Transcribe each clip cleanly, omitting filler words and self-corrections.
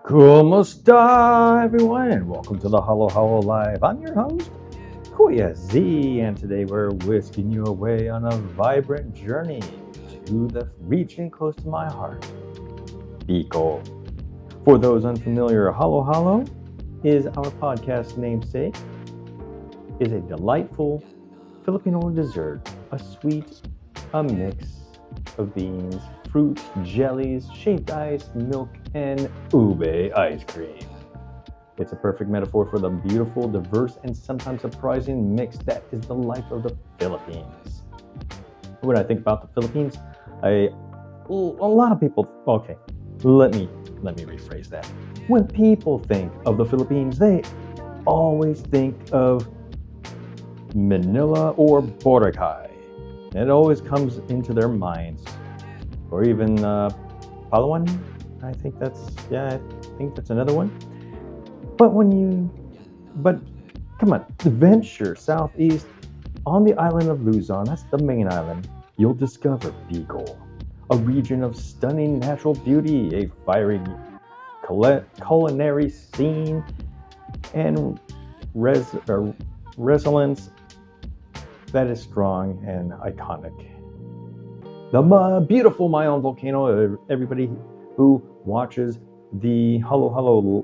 ¿Cómo está everyone? And welcome to the Hollow Hollow Live. I'm your host, Kuya Z, and today we're whisking you away on a vibrant journey to the region close to my heart, Bicol. For those unfamiliar, Hollow Hollow is our podcast namesake, is a delightful Filipino dessert, a sweet, a mix of beans, fruits, jellies, shaved ice, milk, and ube ice cream. It's a perfect metaphor for the beautiful, diverse, and sometimes surprising mix that is the life of the Philippines. When I think about the Philippines, a lot of people. Okay, let me rephrase that. When people think of the Philippines, they always think of Manila or Boracay. It always comes into their minds, or even Palawan. I think that's another one. But come on, venture southeast on the island of Luzon, that's the main island, you'll discover Bicol, a region of stunning natural beauty, a fiery culinary scene, and resilience that is strong and iconic. The beautiful Mayon Volcano, everybody who watches the Hello Hello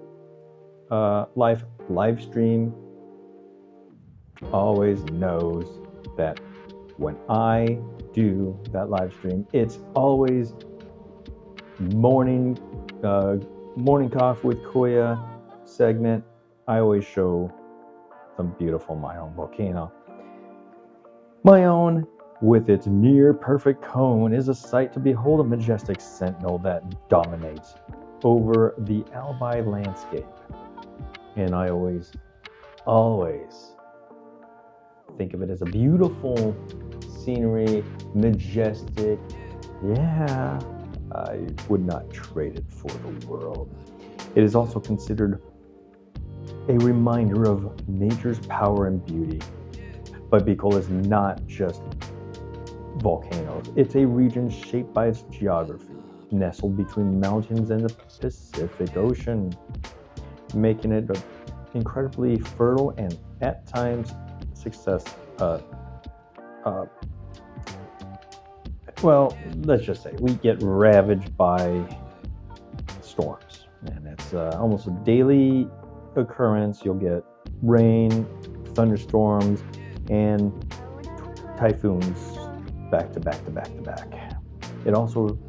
live stream always knows that when I do that live stream, it's always morning coffee with Kuya segment. I always show the beautiful Mayon Volcano. Mayon, with its near perfect cone, is a sight to behold, a majestic sentinel that dominates over the Albay landscape. And I always think of it as a beautiful scenery, majestic. Yeah, I would not trade it for the world. It is also considered a reminder of nature's power and beauty. But Bicol is not just volcanoes. It's a region shaped by its geography, nestled between mountains and the Pacific Ocean, making it incredibly fertile and at times well, let's just say we get ravaged by storms, and it's almost a daily occurrence. You'll get rain, thunderstorms, and typhoons back to back to back to back. It also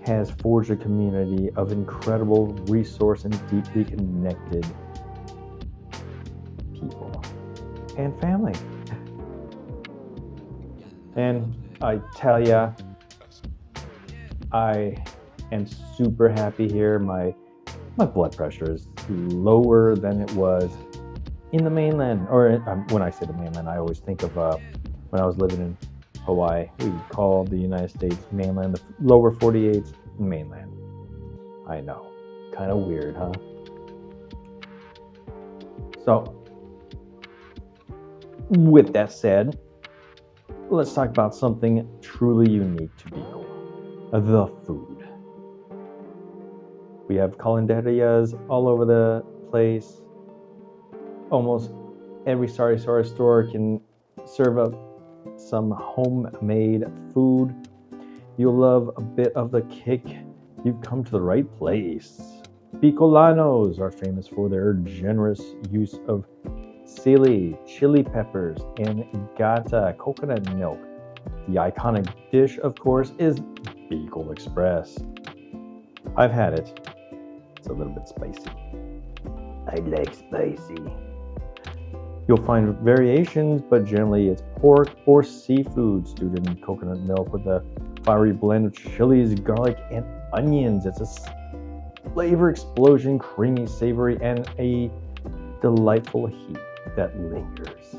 has forged a community of incredible resource and deeply connected people and family. And I tell ya, I am super happy here. My blood pressure is lower than it was in the mainland. Or when I say the mainland, I always think of when I was living in Hawaii. We call the United States mainland, the lower 48's mainland. I know, kind of weird, huh? So, with that said, let's talk about something truly unique to Bicol, the food. We have calendarias all over the place. Almost every sari-sari store can serve up some homemade food. You'll love a bit of the kick. You've come to the right place. Bicolanos are famous for their generous use of sili, chili peppers, and gata, coconut milk. The iconic dish, of course, is Bicol Express. I've had it. It's a little bit spicy. I like spicy. You'll find variations, but generally it's pork or seafood stewed in coconut milk with a fiery blend of chilies, garlic, and onions. It's a flavor explosion, creamy, savory, and a delightful heat that lingers.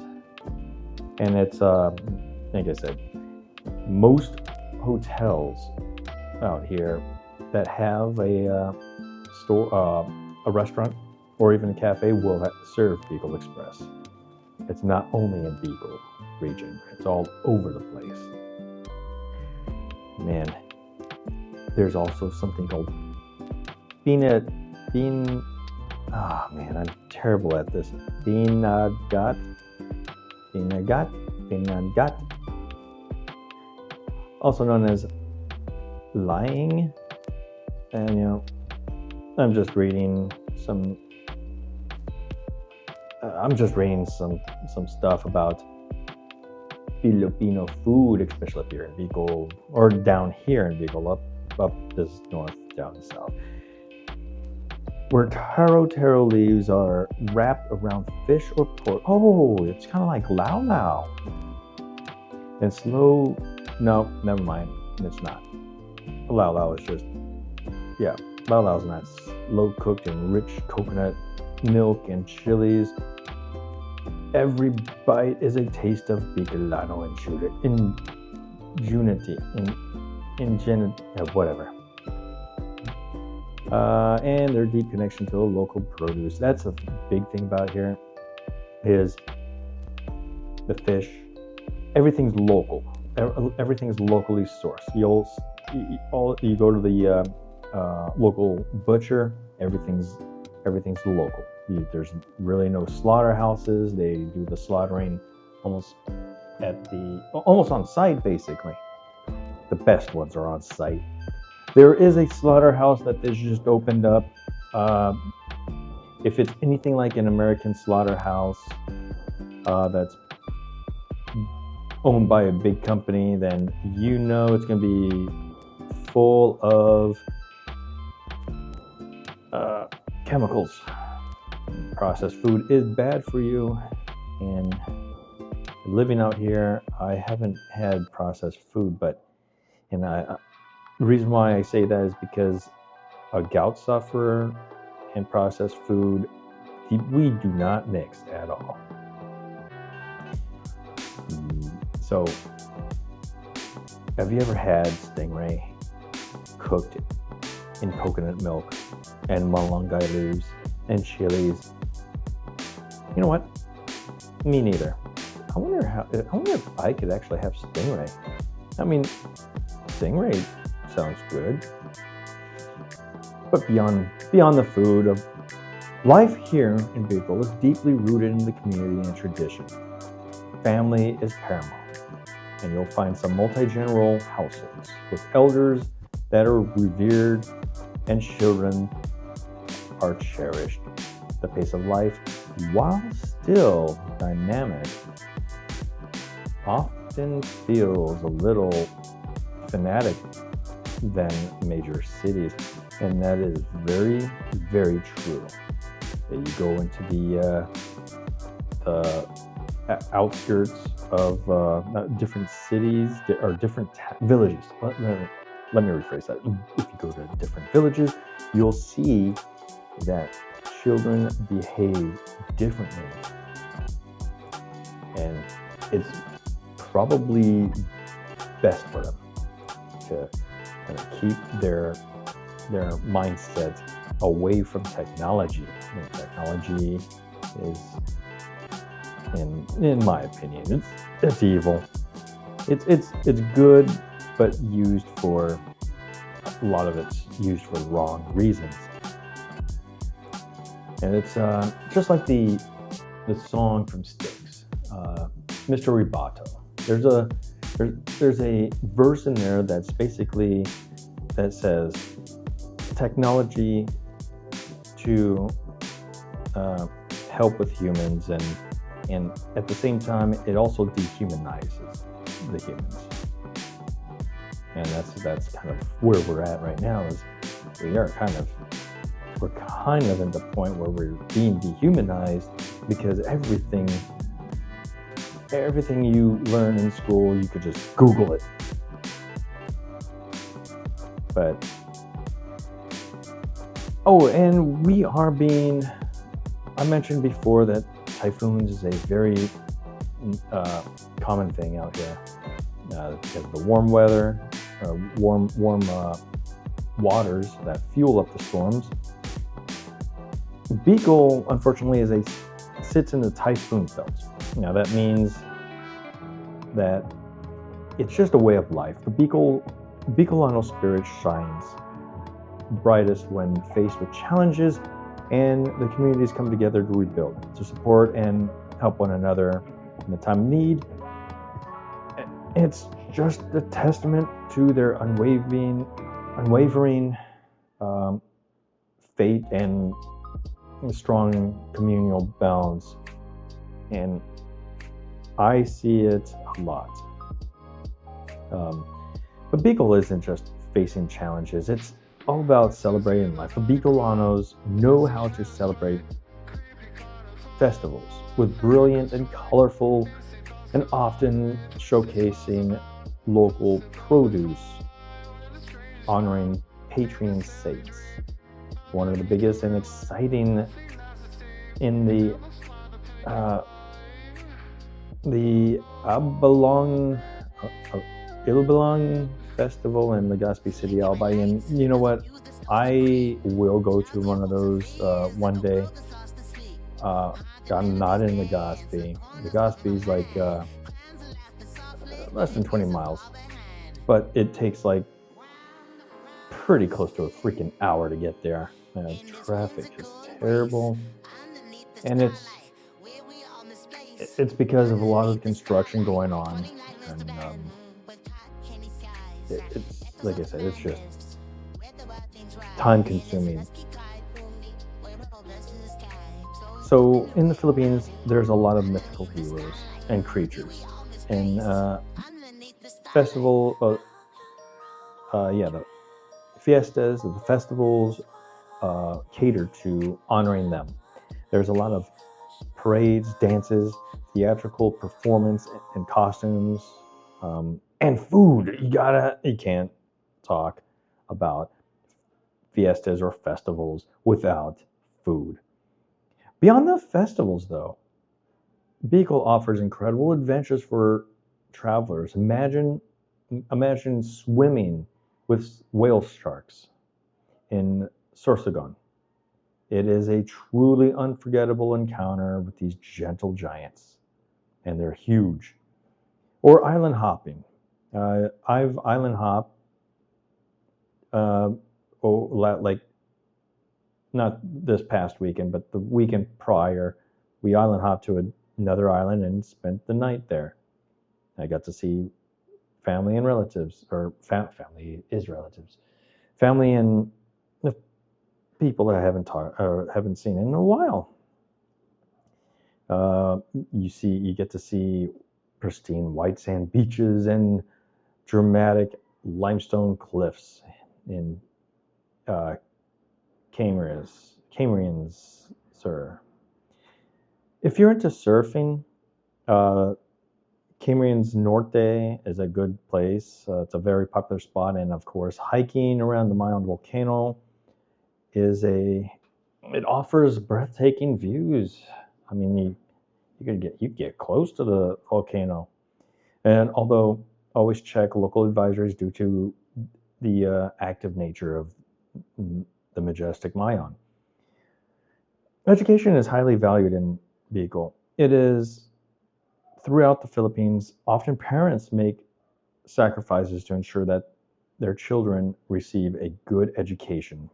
And it's, like I said, most hotels out here that have a restaurant or even a cafe will serve Bicol Express. It's not only in Bicol region, it's all over the place. Man, there's also something called peanut Bin, oh man, I'm terrible at this. Binagat, binagat, also known as lying. And I'm just reading some. I'm just reading some stuff about Filipino food, especially up here in Bicol, or down here in Bicol, up this north, down south, where taro leaves are wrapped around fish or pork. Oh, it's kind of like lao lao. And slow. No, never mind. It's not. Lao lao is just, yeah, lao lao is not. Slow cooked in rich coconut milk and chilies. Every bite is a taste of Bicolano in unity, whatever. And their deep connection to the local produce. That's a big thing about here, is the fish. Everything's local. Everything's locally sourced. You go to the local butcher. Everything's local. There's really no slaughterhouses. They do the slaughtering almost on site, basically. The best ones are on site. There is a slaughterhouse that is just opened up. If it's anything like an American slaughterhouse that's owned by a big company, then it's going to be full of chemicals. Processed food is bad for you, and living out here, I haven't had processed food, the reason why I say that is because a gout sufferer and processed food, we do not mix at all. So, have you ever had stingray cooked in coconut milk and malunggay leaves and chilies? You know what? Me neither. I wonder if I could actually have stingray. I mean, stingray sounds good, but beyond the food, of life here in Bicol is deeply rooted in the community and tradition. Family is paramount, and you'll find some multi-generational households with elders that are revered and children are cherished. The pace of life, while still dynamic, often feels a little fanatic than major cities, and that is very, very true. You go into the outskirts of different cities or different villages. Let me rephrase that. If you go to different villages, you'll see that children behave differently, and it's probably best for them to kind of keep their mindset away from technology. And technology is, in my opinion, it's evil. It's good, but used for a lot of it's used for wrong reasons. And it's just like the song from Styx, Mr. Ribato. There's a verse in there that's basically that says technology to help with humans, and at the same time it also dehumanizes the humans. And that's kind of where we're at right now. Is we're kind of at the point where we're being dehumanized, because everything you learn in school, you could just Google it. But and we are being, I mentioned before that typhoons is a very common thing out here because of the warm weather, warm waters that fuel up the storms. Bicol, unfortunately, sits in the typhoon belt. Now that means that it's just a way of life. The Bicolano spirit shines brightest when faced with challenges and the communities come together to rebuild, to support and help one another in the time of need. It's just a testament to their unwavering faith and strong communal bonds. And I see it a lot. But Bicol isn't just facing challenges, it's all about celebrating life. The Bicolanos know how to celebrate festivals with brilliant and colorful and often showcasing local produce, honoring patron saints. One of the biggest and exciting in the Abalong Ilbalong Festival in Legazpi City, Albay. And you know what? I will go to one of those one day. I'm not in Legazpi. Legazpi is like less than 20 miles, but it takes like pretty close to a freaking hour to get there. Traffic is terrible, and it's because of a lot of construction going on, and it's like I said, it's just time consuming. So in the Philippines, there's a lot of mythical heroes and creatures, and the fiestas, the festivals cater to honoring them. There's a lot of parades, dances, theatrical performance, and costumes, and food. You can't talk about fiestas or festivals without food. Beyond the festivals, though, Bicol offers incredible adventures for travelers. Imagine swimming with whale sharks in Sorsogon. It is a truly unforgettable encounter with these gentle giants, and they're huge. Or island hopping. I've island hopped, like not this past weekend, but the weekend prior. We island hopped to another island and spent the night there. I got to see family and relatives, or family is relatives, family and the people that I haven't seen in a while. You get to see pristine white sand beaches and dramatic limestone cliffs in Cameron's, sir. If you're into surfing, Cameron's Norte is a good place. It's a very popular spot, and of course, hiking around the Mayon Volcano it offers breathtaking views. I mean, you get close to the volcano, and although always check local advisories due to the active nature of the majestic Mayon. Education is highly valued in Bicol. It is throughout the Philippines. Often parents make sacrifices to ensure that their children receive a good education,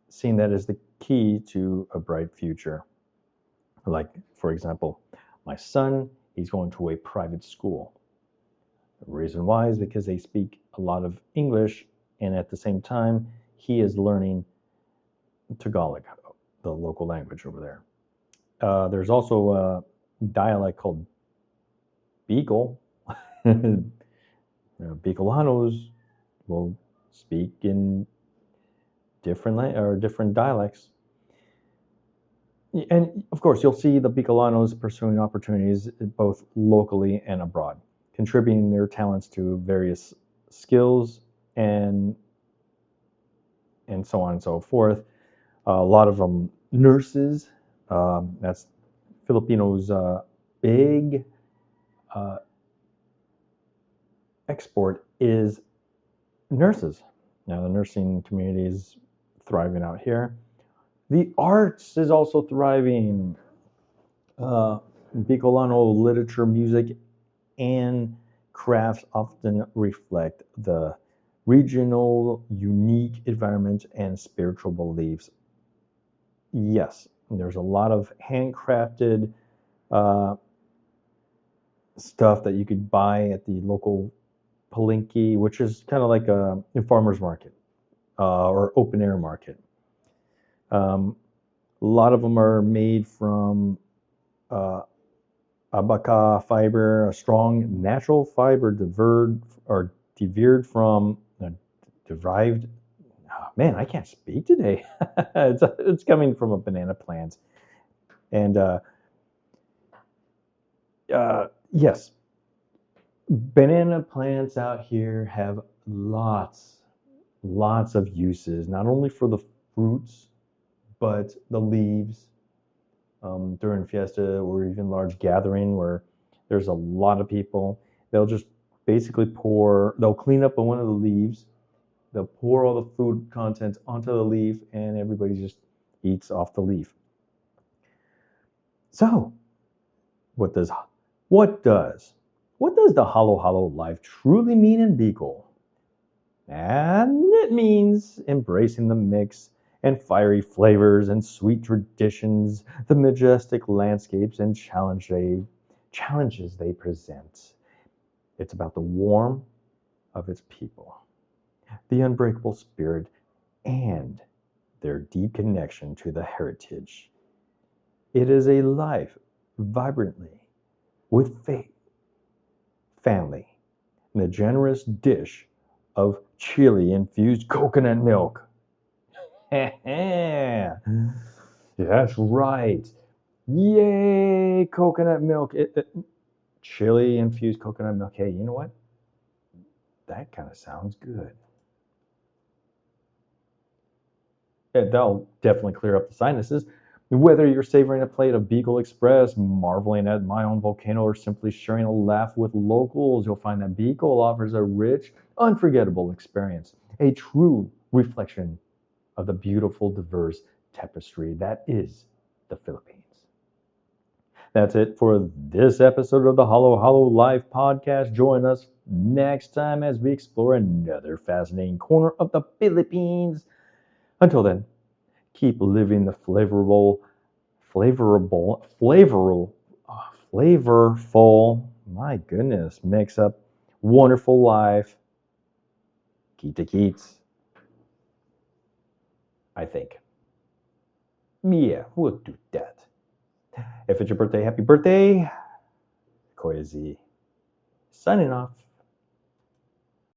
seeing that as the key to a bright future. Like, for example, my son, he's going to a private school. The reason why is because they speak a lot of English, and at the same time, he is learning Tagalog, the local language over there. There's also a dialect called Bicol. Bicolanos will speak in different dialects. And of course, you'll see the Bicolanos pursuing opportunities both locally and abroad, contributing their talents to various skills and so on and so forth. A lot of them nurses. That's Filipinos' big export is nurses. Now the nursing community is thriving out here. The arts is also thriving. Bicolano literature, music, and crafts often reflect the regional, unique environment, and spiritual beliefs. Yes, there's a lot of handcrafted uh, stuff that you could buy at the local palinque, which is kind of like a farmer's market or open air market. A lot of them are made from uh, abaca fiber, a strong natural fiber derived from derived. Oh, man, I can't speak today. It's coming from a banana plant, and yes, banana plants out here have lots of uses, not only for the fruits, but the leaves during fiesta or even large gathering where there's a lot of people. They'll just basically they'll clean up on one of the leaves, they'll pour all the food contents onto the leaf, and everybody just eats off the leaf. So, what does what does what does the Halo Halo life truly mean in Bicol? And it means embracing the mix and fiery flavors and sweet traditions, the majestic landscapes and challenges they present. It's about the warmth of its people, the unbreakable spirit, and their deep connection to the heritage. It is a life vibrantly with faith, family, and a generous dish of chili infused coconut milk. That's right. Yay, coconut milk. Chili infused coconut milk. Hey, you know what? That kind of sounds good. That'll definitely clear up the sinuses. Whether you're savoring a plate of Bicol Express, marveling at Mayon Volcano, or simply sharing a laugh with locals, you'll find that Bicol offers a rich, unforgettable experience, a true reflection of the beautiful, diverse tapestry that is the Philippines. That's it for this episode of the Halo Halo Live podcast. Join us next time as we explore another fascinating corner of the Philippines. Until then, keep living the flavorful, my goodness, mix up wonderful life. Kita Keats, I think. Yeah, we'll do that. If it's your birthday, happy birthday. Kuya Z, signing off.